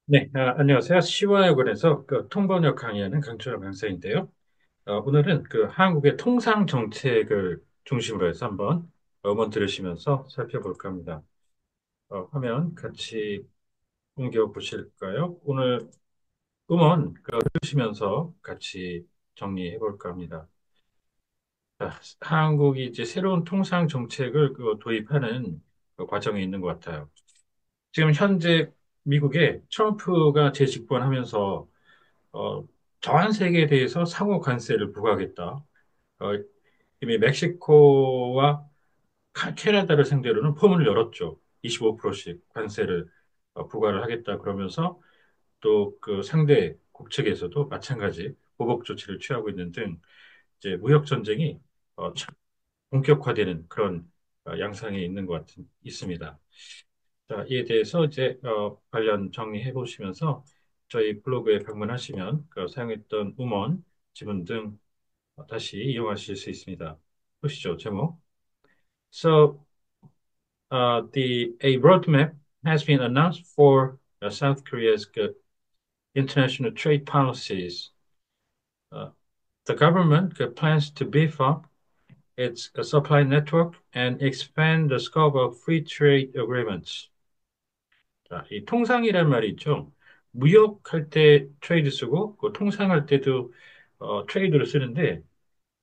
네, 안녕하세요. 시와에 관해서 통번역 강의하는 강철호 강사인데요. 오늘은 한국의 통상 정책을 중심으로 해서 한번 음원 들으시면서 살펴볼까 합니다. 화면 같이 옮겨 보실까요? 오늘 음원 들으시면서 같이 정리해 볼까 합니다. 한국이 이제 새로운 통상 정책을 도입하는 과정에 있는 것 같아요. 지금 현재 미국에 트럼프가 재집권하면서 어, 전 세계에 대해서 상호 관세를 부과하겠다. 어, 이미 멕시코와 캐나다를 상대로는 포문을 열었죠. 25%씩 관세를 부과를 하겠다 그러면서 또 그 상대 국 측에서도 마찬가지 보복 조치를 취하고 있는 등 이제 무역 전쟁이 참 본격화되는 그런 양상에 있는 것 있습니다. 자, 이에 대해서 이제 관련 정리해 보시면서 저희 블로그에 방문하시면 사용했던 음원, 지문 등 다시 이용하실 수 있습니다. 보시죠, 제목. So, the a roadmap has been announced for South Korea's international trade policies. Uh, the government plans to beef up its supply network and expand the scope of free trade agreements. 자, 이 통상이란 말이 있죠. 무역할 때 트레이드 쓰고 통상할 때도 트레이드를 쓰는데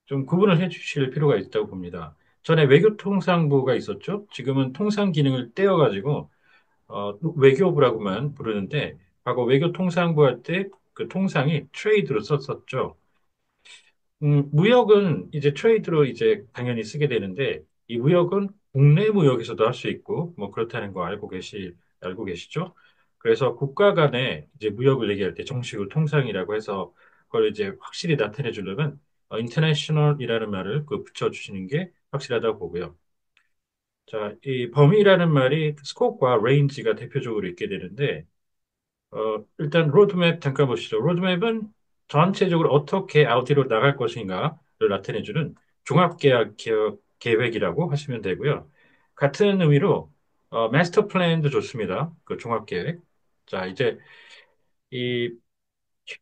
좀 구분을 해 주실 필요가 있다고 봅니다. 전에 외교통상부가 있었죠. 지금은 통상 기능을 떼어가지고 외교부라고만 부르는데 과거 외교통상부 할 때 그 통상이 트레이드로 썼었죠. 무역은 이제 트레이드로 이제 당연히 쓰게 되는데 이 무역은 국내 무역에서도 할 수 있고 뭐 그렇다는 거 알고 계시죠? 그래서 국가 간에 이제 무역을 얘기할 때 정식으로 통상이라고 해서 그걸 이제 확실히 나타내 주려면 인터내셔널이라는 말을 붙여주시는 게 확실하다고 보고요. 자, 이 범위라는 말이 스코프와 레인지가 대표적으로 있게 되는데 일단 로드맵 잠깐 보시죠. 로드맵은 전체적으로 어떻게 어디로 나갈 것인가를 나타내주는 계획이라고 하시면 되고요. 같은 의미로 마스터 플랜도 좋습니다. 그 종합계획. 자, 이제 이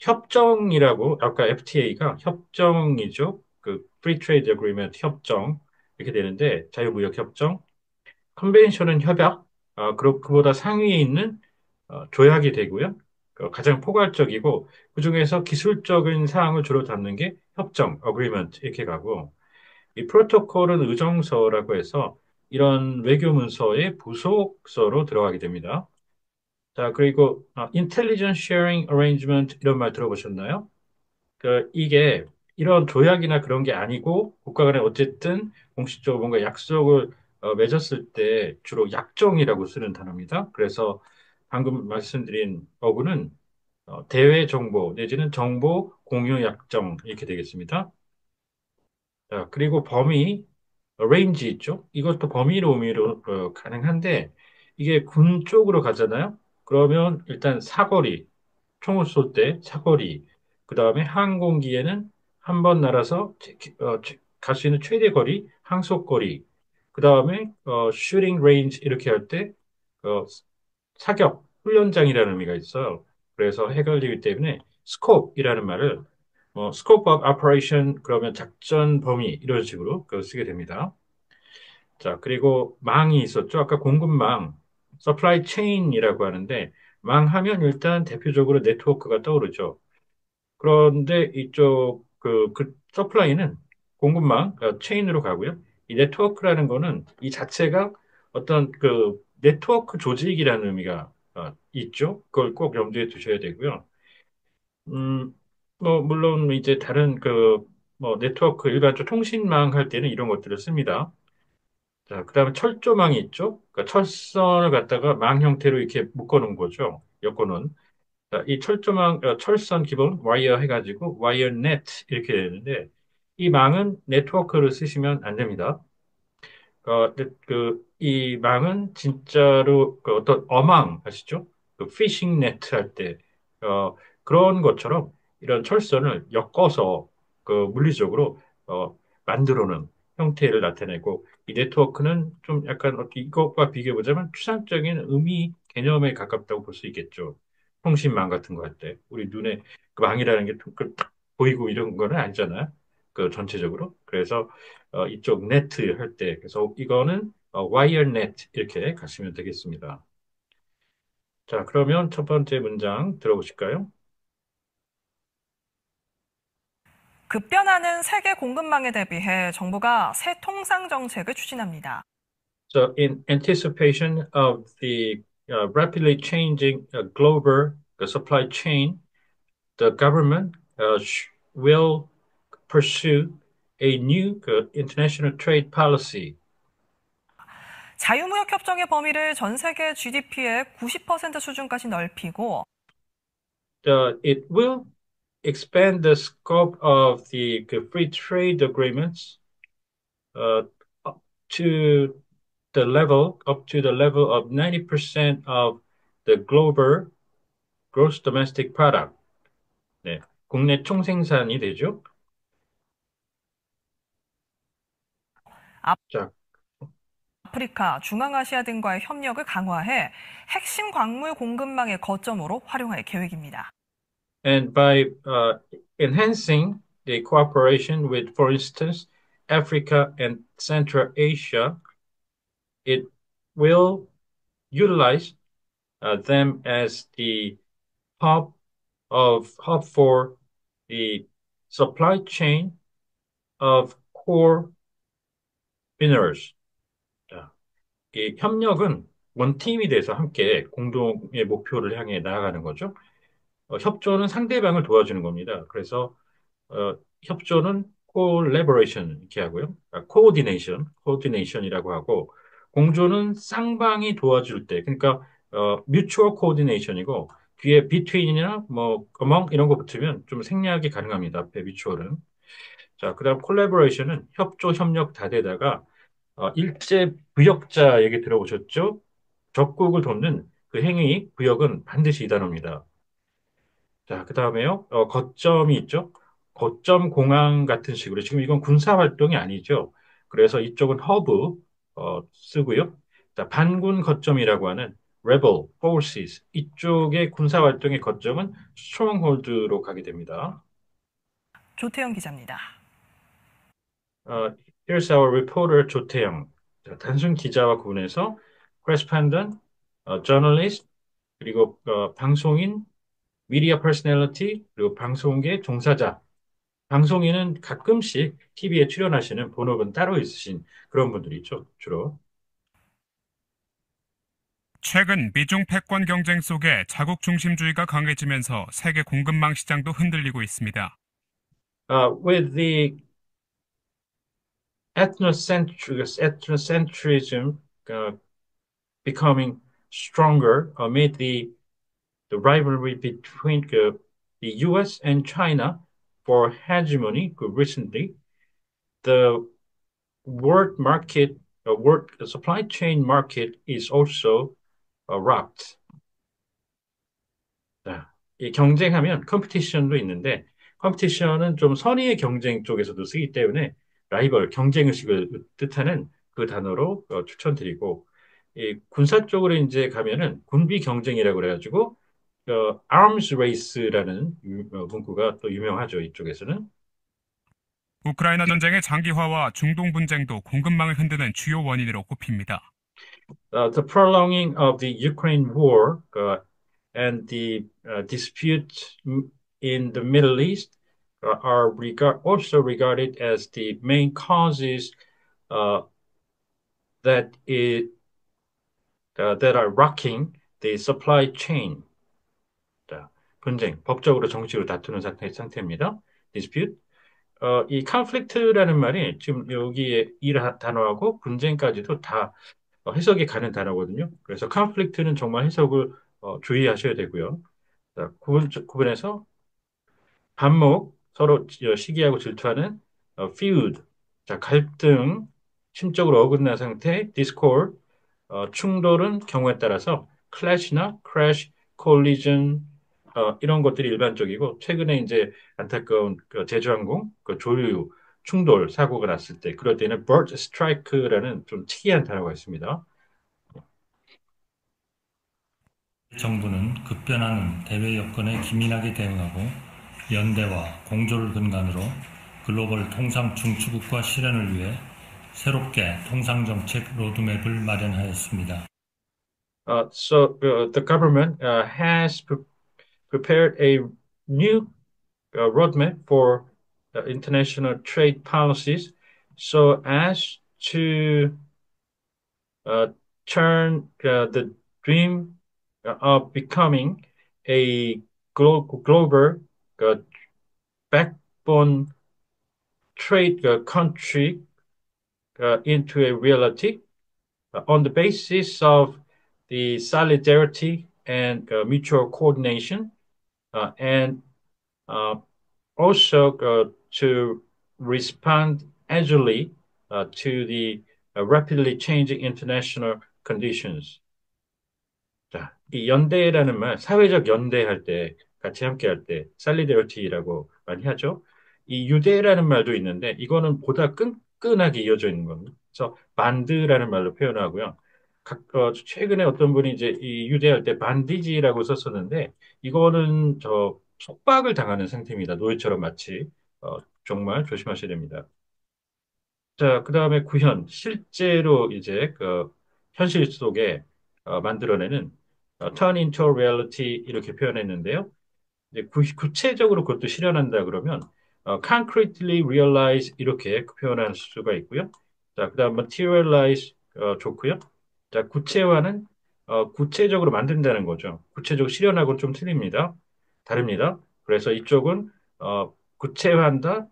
협정이라고 아까 FTA가 협정이죠. 그 Free Trade Agreement 협정 이렇게 되는데 자유무역 협정, 컨벤션은 협약, 그보다 상위에 있는 조약이 되고요. 가장 포괄적이고 그중에서 기술적인 사항을 주로 담는 게 협정, 어그리먼트 이렇게 가고 이 프로토콜은 의정서라고 해서 이런 외교 문서의 부속서로 들어가게 됩니다. 자, 그리고 Intelligence Sharing Arrangement 이런 말 들어보셨나요? 이게 이런 조약이나 그런 게 아니고 국가 간에 어쨌든 공식적으로 뭔가 약속을 맺었을 때 주로 약정이라고 쓰는 단어입니다. 그래서 방금 말씀드린 어구는 대외 정보 내지는 정보 공유 약정 이렇게 되겠습니다. 자, 그리고 범위, 레인지 있죠? 이것도 범위로 의미로 가능한데 이게 군 쪽으로 가잖아요. 그러면 일단 사거리, 총을 쏠 때 사거리, 그 다음에 항공기에는 한 번 날아서 갈 수 있는 최대 거리, 항속거리, 그 다음에 슈팅 레인지 이렇게 할 때 사격, 훈련장이라는 의미가 있어요. 그래서 헷갈리기 때문에 스코프이라는 말을 scope of operation 그러면 작전 범위 이런 식으로 쓰게 됩니다. 자, 그리고 망이 있었죠. 아까 공급망, supply chain이라고 하는데 망하면 일단 대표적으로 네트워크가 떠오르죠. 그런데 이쪽 서플라이는 공급망, 체인으로 가고요. 이 네트워크라는 거는 이 자체가 어떤 네트워크 조직이라는 의미가 있죠. 그걸 꼭 염두에 두셔야 되고요. 음, 물론 이제 다른 네트워크 일반적 통신망 할 때는 이런 것들을 씁니다. 자, 그다음에 철조망이 있죠. 그러니까 철선을 갖다가 망 형태로 이렇게 묶어놓은 거죠. 엮어놓은. 자, 이 철선 기본 와이어 해가지고 와이어 넷 이렇게 되는데 이 망은 네트워크를 쓰시면 안 됩니다. 이 망은 진짜로 어떤 어망 아시죠? 피싱 네트 할 때, 그런 것처럼 이런 철선을 엮어서 물리적으로 만들어 놓은 형태를 나타내고 이 네트워크는 좀 약간 이것과 비교해 보자면 추상적인 의미 개념에 가깝다고 볼 수 있겠죠. 통신망 같은 거 할 때. 우리 눈에 그 망이라는 게 딱 보이고 이런 거는 아니잖아요. 그 전체적으로. 그래서 이쪽 네트 할 때. 그래서 이거는 와이어 네트 이렇게 가시면 되겠습니다. 자, 그러면 첫 번째 문장 들어보실까요? 급변하는 세계 공급망에 대비해 정부가 새 통상 정책을 추진합니다. So, in anticipation of the rapidly changing global supply chain, the government will pursue a new international trade policy. 자유무역 협정의 범위를 전 세계 GDP의 90% 수준까지 넓히고 It will expand the scope of the free trade agreements uh, up to up to the level of 90% of the global gross domestic product. 네, 국내 총생산이 되죠. 자, 아프리카, 중앙아시아 등과의 협력을 강화해 핵심 광물 공급망의 거점으로 활용할 계획입니다. and by enhancing the cooperation with, for instance, Africa and Central Asia, it will utilize them as the hub hub for the supply chain of core minerals. 자, 이 협력은 원팀이 돼서 함께 공동의 목표를 향해 나아가는 거죠. 협조는 상대방을 도와주는 겁니다. 그래서 협조는 collaboration 이렇게 하고요. coordination이라고 하고 공조는 쌍방이 도와줄 때, 그러니까 mutual coordination이고 뒤에 between이나 뭐 among 이런 거 붙으면 좀 생략이 가능합니다. 앞에 mutual은. 자, 그다음 collaboration은 협조, 협력 다대다가 일제 부역자 얘기 들어보셨죠? 적국을 돕는 그 행위, 부역은 반드시 이 단어입니다. 자, 그 다음에요. 거점이 있죠. 거점 공항 같은 식으로. 지금 이건 군사 활동이 아니죠. 그래서 이쪽은 허브 쓰고요. 자, 반군 거점이라고 하는 rebel forces. 이쪽의 군사 활동의 거점은 스트롱홀드로 가게 됩니다. 조태영 기자입니다. 어, Here's our reporter 조태영. 자, 단순 기자와 구분해서 correspondent, journalist, 그리고 방송인, media personality, 그리고 방송계 종사자. 방송인은 가끔씩 TV에 출연하시는 본업은 따로 있으신 그런 분들이 있죠, 주로. 최근 미중 패권 경쟁 속에 자국 중심주의가 강해지면서 세계 공급망 시장도 흔들리고 있습니다. With the ethnocentrism uh, becoming stronger amid the rivalry between the US and China for hegemony recently, the world supply chain market is also rocked. 자, 이 경쟁하면 컴피티션도 있는데 컴피티션은 좀 선의의 경쟁 쪽에서도 쓰기 때문에 라이벌, 경쟁 의식을 뜻하는 그 단어로 추천드리고 이 군사 쪽으로 이제 가면은 군비 경쟁이라고 그래가지고 arms race라는 문구가 또 유명하죠. 이쪽에서는. 우크라이나 전쟁의 장기화와 중동 분쟁도 공급망을 흔드는 주요 원인으로 꼽힙니다. The prolonging of the Ukraine war and the dispute in the Middle East are also regarded as the main causes uh, that that are rocking the supply chain. 자, 분쟁, 법적으로 정식으로 다투는 상태입니다. dispute. 이 conflict라는 말이 지금 여기에 이 단어하고 분쟁까지도 다 해석이 가는 단어거든요. 그래서 conflict는 정말 해석을 주의하셔야 되고요. 자, 구분해서 반목, 서로 시기하고 질투하는 feud, 자, 갈등, 심적으로 어긋난 상태, discord, 충돌은 경우에 따라서 clash나 crash, collision 이런 것들이 일반적이고 최근에 이제 안타까운 그 제주항공 그 조류 충돌 사고가 났을 때 그럴 때는 bird strike라는 좀 특이한 단어가 있습니다. 정부는 급변하는 대외 여건에 기민하게 대응하고 연대와 공조를 근간으로 글로벌 통상 중추국과 실현을 위해 새롭게 통상정책 로드맵을 마련하였습니다. The government has prepared a new roadmap for international trade policies so as to uh, turn the dream of becoming a global uh, backbone trade country into a reality on the basis of the solidarity and mutual coordination and uh, also to respond agilely to the rapidly changing international conditions. 자, 이 연대라는 말, 사회적 연대할 때, 같이 함께 할 때, 살리데어티라고 많이 하죠. 이 유대라는 말도 있는데, 이거는 보다 끈끈하게 이어져 있는 겁니다. 그래서 반드라는 말로 표현하고요. 최근에 어떤 분이 이제 이 유대할 때 반디지라고 썼었는데, 이거는 속박을 당하는 상태입니다. 노예처럼 마치. 정말 조심하셔야 됩니다. 자, 그 다음에 구현. 실제로 이제 현실 속에 만들어내는 turn into reality 이렇게 표현했는데요. 이제 구체적으로 그것도 실현한다 그러면 concretely realize 이렇게 표현할 수가 있고요. 자, 그다음 materialize 좋고요. 자, 구체화는 구체적으로 만든다는 거죠. 구체적으로 실현하고는 좀 틀립니다. 다릅니다. 그래서 이쪽은 구체화한다,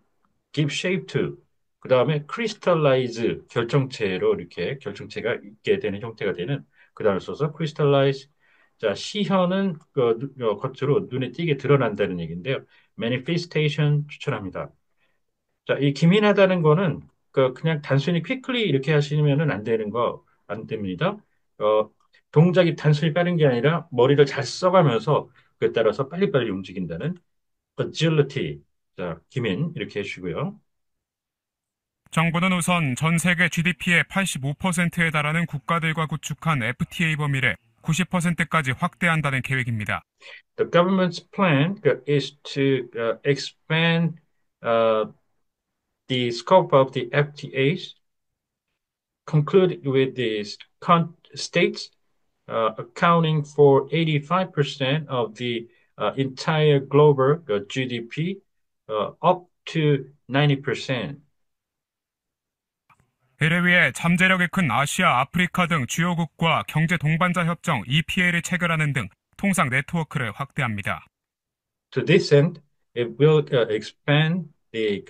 give shape to. 그다음에 crystallize 결정체로 이렇게 결정체가 있게 되는 형태가 되는 그 단어를 써서 crystallize. 자, 시현은 겉으로 눈에 띄게 드러난다는 얘기인데요. manifestation 추천합니다. 자, 이 기민하다는 거는 그냥 단순히 quickly 이렇게 하시면은 안 되는 거 안 됩니다. 어, 동작이 단순히 빠른 게 아니라 머리를 잘 써가면서 그에 따라서 빨리빨리 움직인다는 agility. 자, 기민 이렇게 해주시고요. 정부는 우선 전 세계 GDP의 85%에 달하는 국가들과 구축한 FTA 범위를 90%까지 확대한다는 계획입니다. The government's plan is to expand uh, the scope of the FTAs concluded with the states accounting for 85% of the entire global GDP, up to 90%. 이를 위해 잠재력이 큰 아시아, 아프리카 등 주요국과 경제 동반자 협정 EPA를 체결하는 등 통상 네트워크를 확대합니다. To this end, it will expand the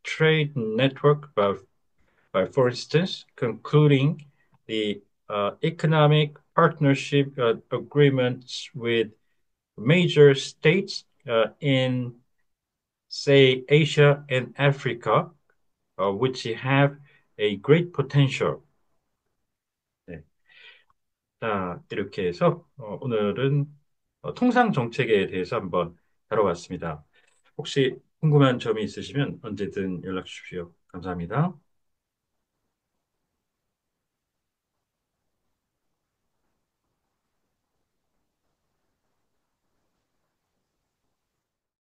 trade network for instance, concluding the economic partnership agreements with major states in, say, Asia and Africa, which have a great potential. 네. 자, 이렇게 해서 오늘은 통상 정책에 대해서 한번 다뤄봤습니다. 혹시 궁금한 점이 있으시면 언제든 연락 주십시오. 감사합니다.